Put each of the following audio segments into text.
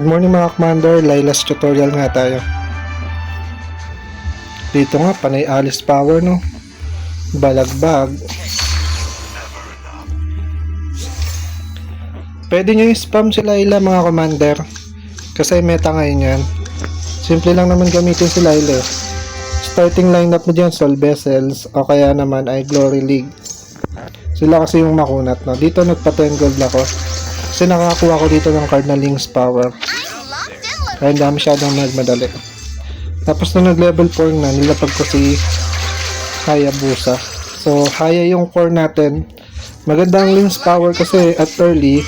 Good morning mga commander, Laylas tutorial nga tayo. Dito nga, panay Alice power no. Balagbag. Pwede nyo i-spam si Layla mga commander. Kasi meta ngayon yan. Simple lang naman gamitin si Layla. Starting lineup mo dyan, Soul Vessels o kaya naman ay Glory League. Sila kasi yung makunat no. Dito nagpa 10 gold ako. Kasi nakakuha ko dito ng card na Link's Power. Kaya hindi masyadong nagmadali. Tapos nung nag-level 4 na, nilapag ko si Hayabusa. So, Haya yung core natin. Maganda ang Link's Power kasi at early,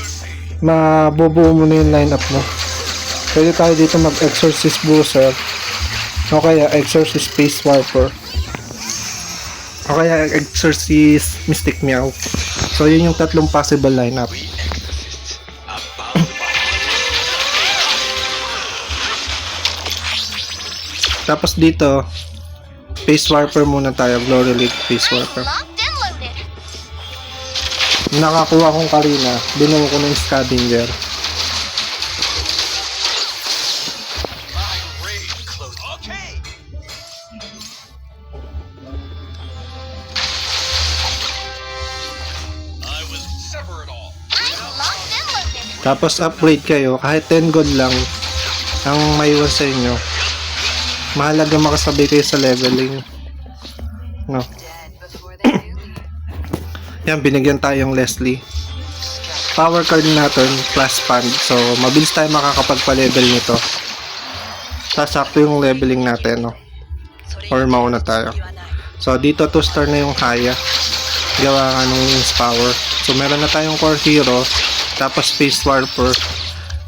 mabubuo mo na yung lineup mo. Pwede tayo dito mag-Exorcist Booster o kaya Exorcist Space Warper o kaya Exorcist Mystic Meow. So, yun yung tatlong possible lineup. Tapos dito, Space Warper muna tayo. Glory League Space Warper. Nakakuha kong Karina. Binuo ko ng Scavenger. Tapos upgrade kayo. Kahit 10 gold lang ang maiwan sa inyo. Mahalaga makasabay kayo sa leveling. No. Yan, binigyan tayong Leslie. Power card natin, plus fund. So, mabilis tayo makakapagpa-level nito. Sasakto yung leveling natin, no? Or mauna tayo. So, dito 2-star na yung Haya. Gawa nga nung Link's Power. So, meron na tayong core hero. Tapos, Space Warper.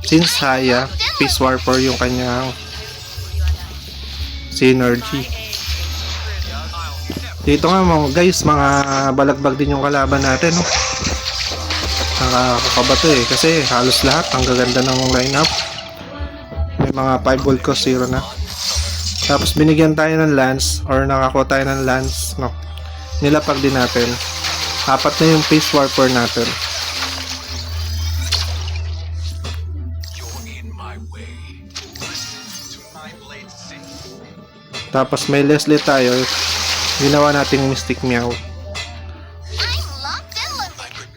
Since Haya, Space Warper yung kanyang synergy. Dito nga mga guys, mga balagbag din yung kalaban natin, no? Nakakabato eh, kasi halos lahat ang gaganda ng lineup. May mga 5 gold cost 0 na. Tapos binigyan tayo ng lance or nakakuha tayo ng lance, no? Nilapag din natin. 4 na yung Space Warper natin. Tapos may Leslie tayo. Ginawa nating Mystic Meow.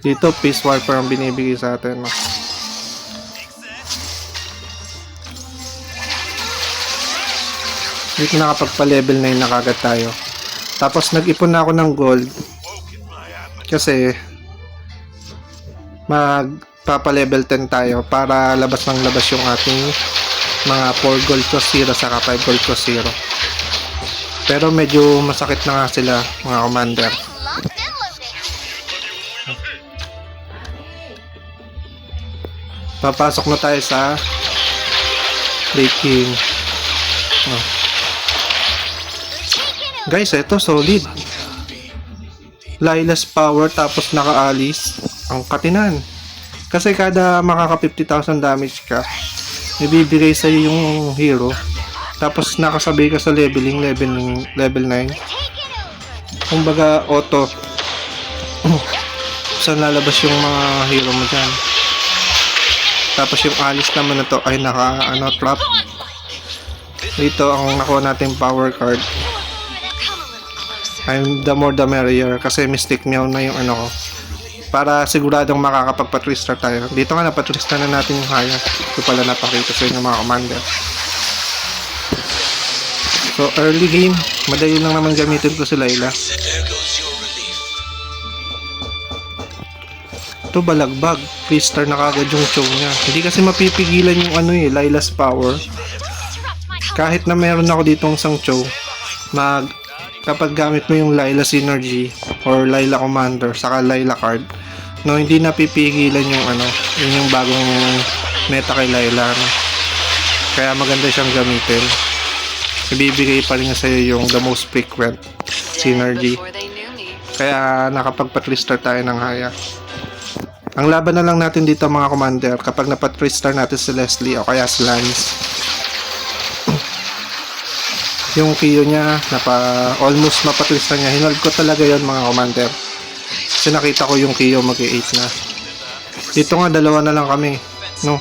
Dito Space Warper ang binibigay sa atin, no? Dito nakapagpa-level 9 na kagad tayo. Tapos nag-ipon na ako ng gold. Kasi magpapa-level 10 tayo para labas ng labas yung ating mga 4 gold cost 0 saka 5 gold cost 0. Pero medyo masakit na nga sila mga commander. Papasok na tayo sa breaking. Oh. Guys, ito solid. Layla's Power tapos naka-Alice. Ang katinan. Kasi kada makaka 50,000 damage ka, ibibigay sa yung hero. Tapos nakasabay ka sa level 9. Kumbaga auto. Saan lalabas yung mga hero mo dyan. Tapos yung Alice naman na to ay trap. Dito ang nakuha natin power card. I'm the more the merrier kasi Mystic Meow na yung ko. Para siguradong makakapagpa-3-star tayo. Dito nga napa-3-star na natin yung Haya. Ito pala napakita sa inyo mga commander. So early game, madali lang naman gamitin ko si Layla. Ito balagbag, 3-star na kagad yung show niya. Hindi kasi mapipigilan yung Layla's Power. Kahit na meron ako ditong isang show, kapag gamit mo yung Layla Synergy or Layla Commander saka Layla card, no, hindi napipigilan yung yun yung bagong meta kay Layla, no? Kaya maganda siyang gamitin. Ibibigay pa rin sa'yo yung the most frequent synergy. Kaya nakapagpa-3-star tayo ng Haya. Ang laban na lang natin dito mga commander, kapag napa-3-star natin si Leslie o kaya si Lance, yung Kyo niya, almost mapa-3-star niya. Hinold ko talaga yon mga commander. Kasi nakita ko yung Kyo mag-8 na. Dito nga, dalawa na lang kami, no?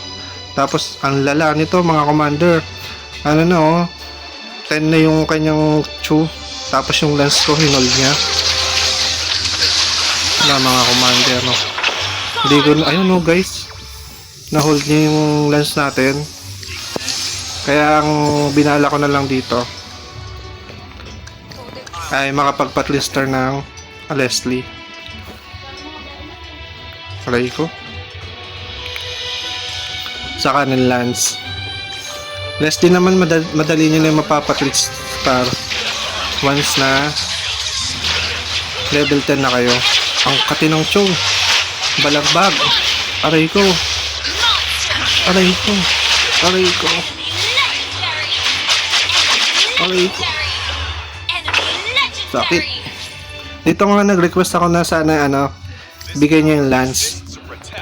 Tapos, ang lala nito mga commander. Ano na oh, 10 na yung kanyang Chu. Tapos yung lance ko, hinold niya. Na mga commander, no. Hindi ko, ayun no guys. Na-hold niya yung lance natin. Kaya ang binala ko na lang dito ay makapagpatlister ng Leslie. Aray ko. Sa kanin lance. Leslie naman madali nyo na yung mapapatlister once na level 10 na kayo. Ang katinong Chong. Balagbag. Aray ko. Aray ko. Aray ko. Aray ko. Sakit. Dito nga nag-request ako na sana bigay niya yung lance.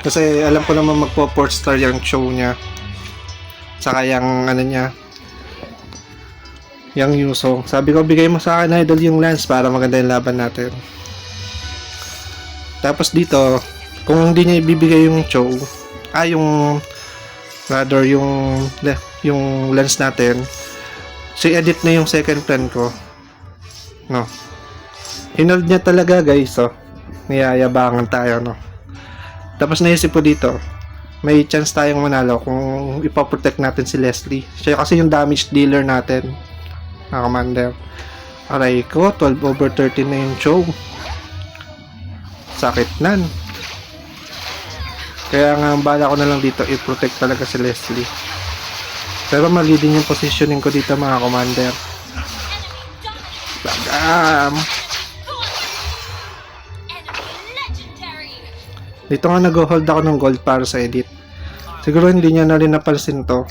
Kasi alam ko naman magpo-4 star yung show niya. Saka yung niya. Yung Yusong. Sabi ko bigay mo sa akin idol yung lance para maganda yung laban natin. Tapos dito, kung hindi niya ibibigay yung show, yung rather yung lance natin, si-edit na yung second plan ko. No. Hinold niya talaga guys, oh. Niyayabangan tayo, no. Tapos naisip ko dito, may chance tayong manalo kung ipoprotect natin si Leslie. Siya kasi yung damage dealer natin. Commander. Aray ko, 12/13 na yung show. Sakit nan. Kaya nga, bala ko na lang dito, i-protect talaga si Leslie. Pero mali din yung positioning ko dito mga commander. Bagam. Dito nga nag-hold ako ng gold para sa edit. Siguro hindi niya na rin napansin to.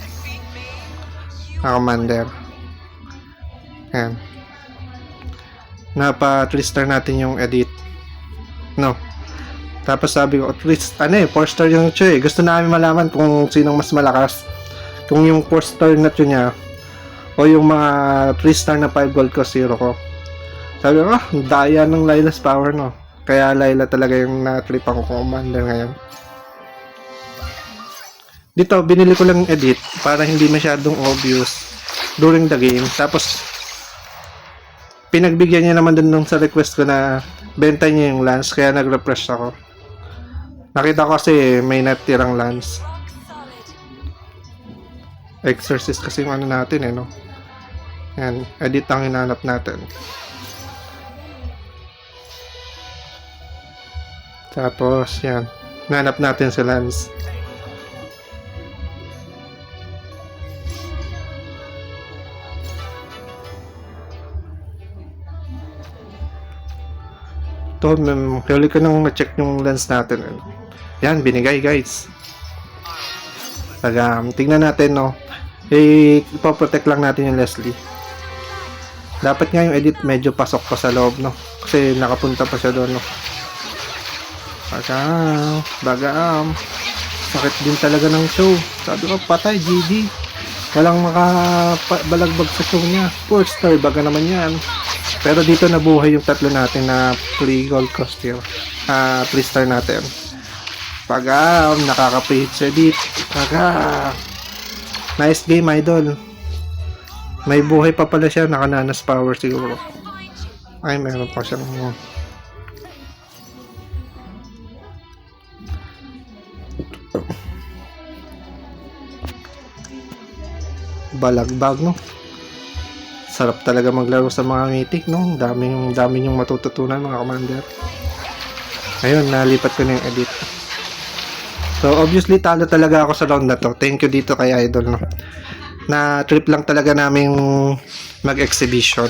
Commander. Ayan. Napa-3-star natin yung edit. No. Tapos sabi ko, at least, 4 star yung Chu eh. Gusto namin malaman kung sinong mas malakas. Kung yung 4 star na Chu niya, o yung mga 3 star na 5 gold ko, 0 ko. Sabi ko, daya ng Layla's power, no. Kaya Layla talaga yung na-trip ako commander ngayon. Dito, binili ko lang edit para hindi masyadong obvious during the game. Tapos, pinagbigyan niya naman dun sa request ko na benta niya yung lance, kaya nag-refresh ako. Nakita ko kasi may natirang lance. Exorcist kasi yung natin no. Yan, edit ang hinanap natin. Tapos, yan. Hinanap natin si lance. Ito, huli ko nang na-check yung lens natin. Yan, binigay guys. Tingnan natin, no. Ipoprotect lang natin yung Leslie. Dapat nga yung edit medyo pasok pa sa loob, no. Kasi nakapunta pa siya doon, no. Bagam. Sakit din talaga ng show. Sabi ko, patay, GG. Walang makabalagbag sa show niya. 4 star, baga naman yan. Pero dito nabuhay yung tatlo natin na 3 gold cost here. 3 star natin. Pagam, nakaka-page edit. Pagam. Nice game, idol. May buhay pa pala siya, nakananas power siguro. Ay, meron pa siyang balagbag, no. Sarap talaga maglaro sa mga mythic, no. Daming yung matututunan mga commander. Ayun, nalipat ko na yung edit. So obviously talo talaga ako sa round na to. Thank you dito kay idol, no. Na trip lang talaga naming mag-exhibition.